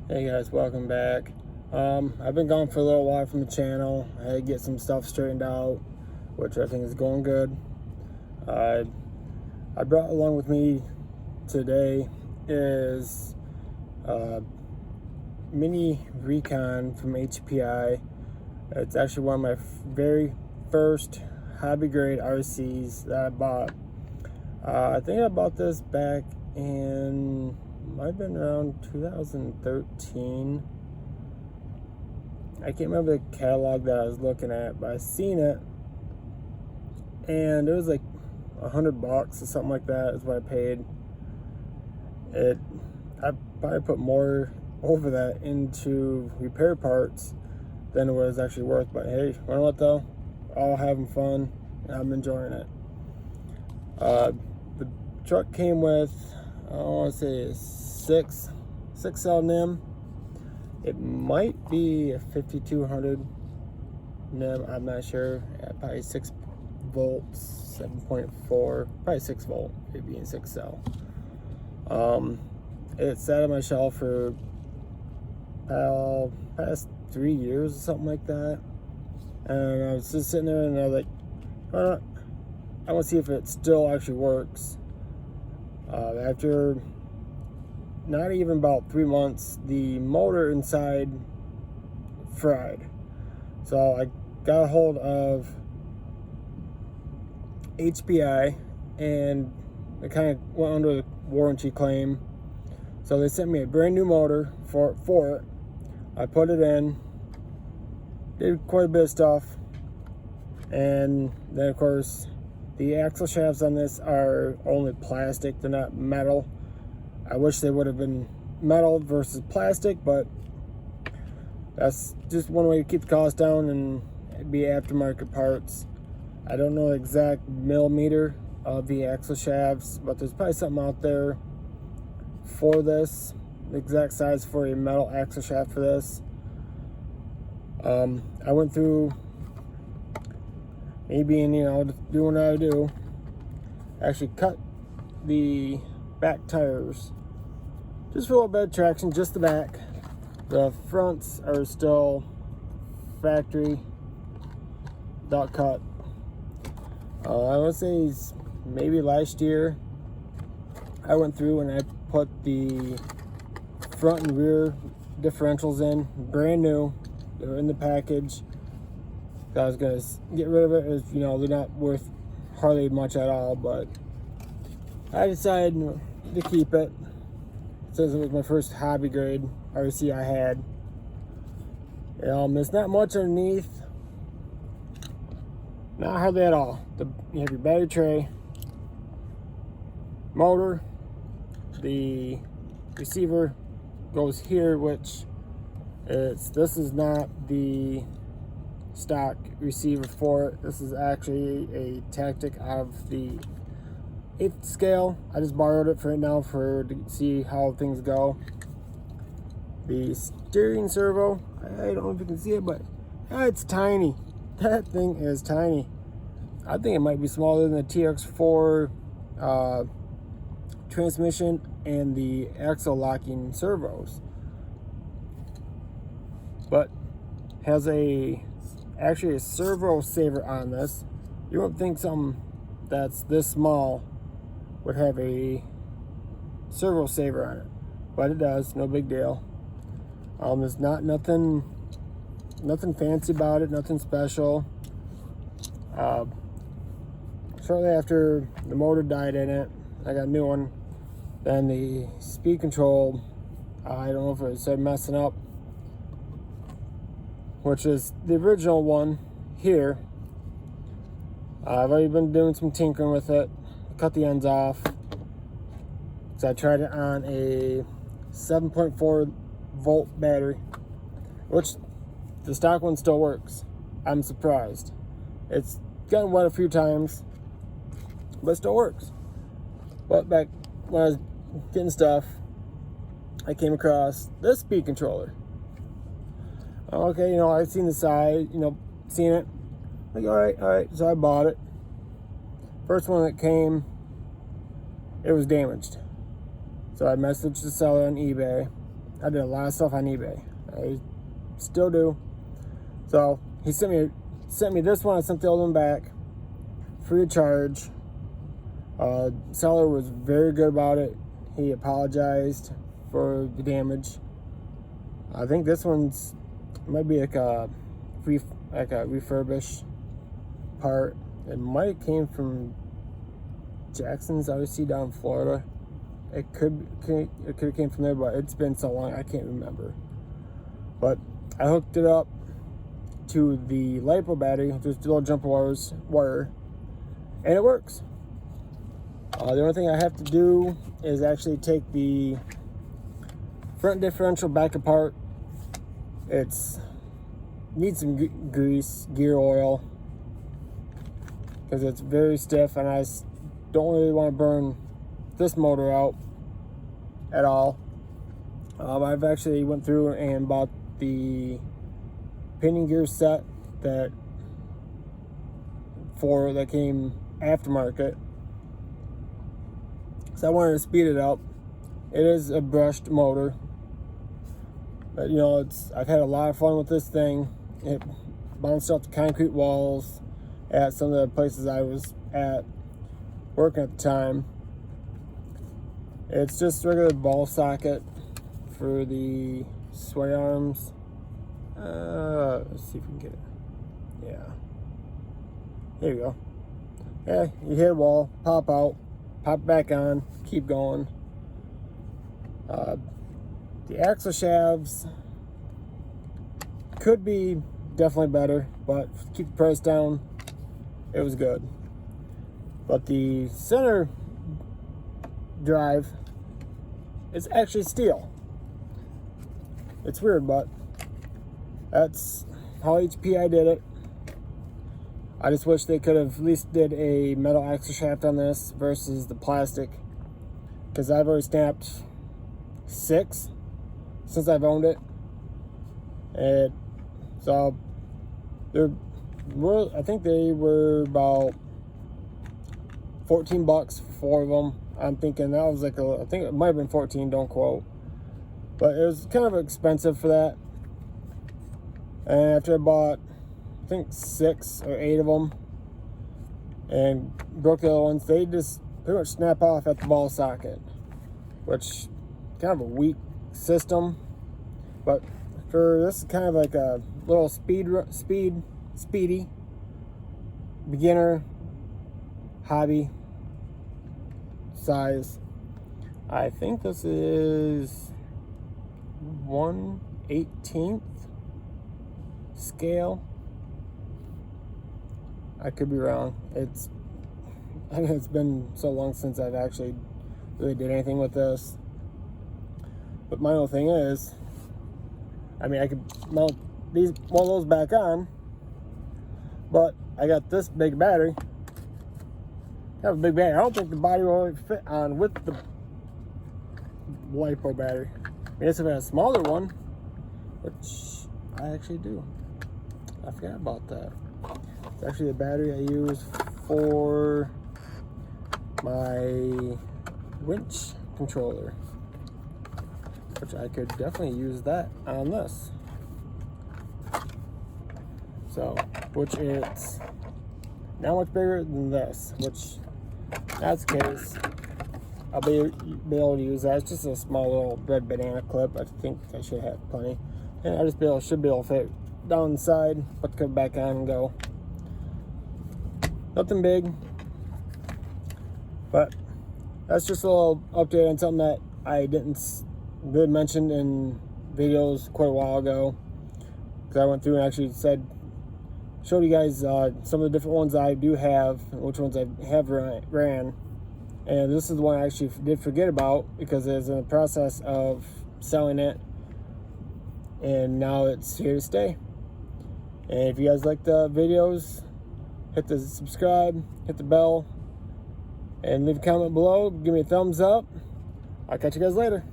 Hey guys, welcome back. I've been gone for a little while from the channel. I had to get some stuff straightened out, which I think is going good. I brought along with me today is Mini Recon from HPI. It's actually one of my very first hobby grade RCs that I bought. I think I bought this back in, might have been around 2013. I can't remember the catalog that I was looking at, but I seen it and it was like $100 or something like that is what I paid. I probably put more over that into repair parts than it was actually worth, but hey, you know what though? All having fun and I'm enjoying it. The truck came with, I want to say, a six cell NIM. It might be a 5200 NIM, I'm not sure. Probably 6 volts, 7.4, probably 6 volt, it being 6 cell. It sat on my shelf for past 3 years or something like that, and I was just sitting there and I was like, I want to see if it still actually works. After not even about 3 months, the motor inside fried. So I got a hold of HPI and it kind of went under the warranty claim. So they sent me a brand new motor for it. I put it in, did quite a bit of stuff, and then of course the axle shafts on this are only plastic, they're not metal. I wish they would have been metal versus plastic, but that's just one way to keep the cost down and be aftermarket parts. I don't know the exact millimeter of the axle shafts, but there's probably something out there for this, the exact size for a metal axle shaft for this. I went through, me being, doing what I do, actually cut the back tires just for a little bit of traction, just the back. The fronts are still factory dot cut. I would say maybe last year I went through and I put the front and rear differentials in, brand new. They were in the package. I was gonna get rid of it, as they're not worth hardly much at all, but I decided to keep it since it was my first hobby grade RC I had. There's not much underneath, not hardly at all. You have your battery tray, motor, the receiver goes here, which this is not the stock receiver for it. This is actually a tactic of the 8th scale. I just borrowed it for right now to see how things go. The steering servo, I don't know if you can see it, but it's tiny. That thing is tiny. I think it might be smaller than the TX4 transmission and the axle locking servos, but has actually a servo saver on this. You wouldn't think something that's this small would have a servo saver on it, but it does. No big deal. There's nothing fancy about it, nothing special. Shortly after the motor died in it, I got a new one. Then the speed control, I don't know if it started messing up, which is the original one here. I've already been doing some tinkering with it. Cut the ends off. So I tried it on a 7.4 volt battery, which the stock one still works. I'm surprised. It's gotten wet a few times, but it still works. But back when I was getting stuff, I came across this speed controller. Okay, I've seen the side, seen it. Like, all right, so I bought it. First one that came, it was damaged. So I messaged the seller on eBay. I did a lot of stuff on eBay. I still do. So he sent me this one. I sent the old one back, free of charge. Seller was very good about it. He apologized for the damage. I think this one's might be like a refurbished part. It might have came from Jackson's OC down in Florida. It could have came from there, but it's been so long I can't remember. But I hooked it up to the LiPo battery, just a little jumper wire, and it works. The only thing I have to do is actually take the front differential back apart. It's needs some grease, gear oil, because it's very stiff, and I don't really want to burn this motor out at all. I've actually went through and bought the pinion gear set that came aftermarket. So I wanted to speed it up. It is a brushed motor, but you know, I've had a lot of fun with this thing. It bounced off the concrete walls at some of the places I was at working at the time. It's just a regular ball socket for the sway arms. Let's see if we can get it. Yeah. There you go. Yeah, you hit a wall, pop out, pop back on, keep going. The axle shafts could be definitely better, but to keep the price down, it was good. But the center drive is actually steel. It's weird, but that's how HPI did it. I just wish they could have at least did a metal axle shaft on this versus the plastic, because I've already snapped 6 since I've owned it. And so I think they were about $14 for 4 of them. I'm thinking that was like I think it might have been 14, don't quote. But it was kind of expensive for that. And after I bought, I think 6 or 8 of them and broke the other ones, they just pretty much snap off at the ball socket, which kind of a weak system. But for this is kind of like a little speedy beginner hobby size. I think this is 1/18 scale. I could be wrong. I mean, it's been so long since I've actually really did anything with this. But my whole thing is, I mean, I could mount one of those back on, but I got this big battery. I have a big battery. I don't think the body will fit on with the LiPo battery. I guess if I had a smaller one, which I actually do. I forgot about that. It's actually the battery I use for my winch controller, which I could definitely use that on this. So, which is not much bigger than this, which that's the case. I'll be able to use that. It's just a small little red banana clip. I think I should have plenty. And I just should be able to fit down the side, put the cover back on and go. Nothing big. But that's just a little update on something that I didn't really mention in videos quite a while ago. Because I went through and actually showed you guys some of the different ones I do have, and which ones I have ran. And this is the one I actually did forget about because it's in the process of selling it. And now it's here to stay. And if you guys like the videos, hit the subscribe, hit the bell, and leave a comment below. Give me a thumbs up. I'll catch you guys later.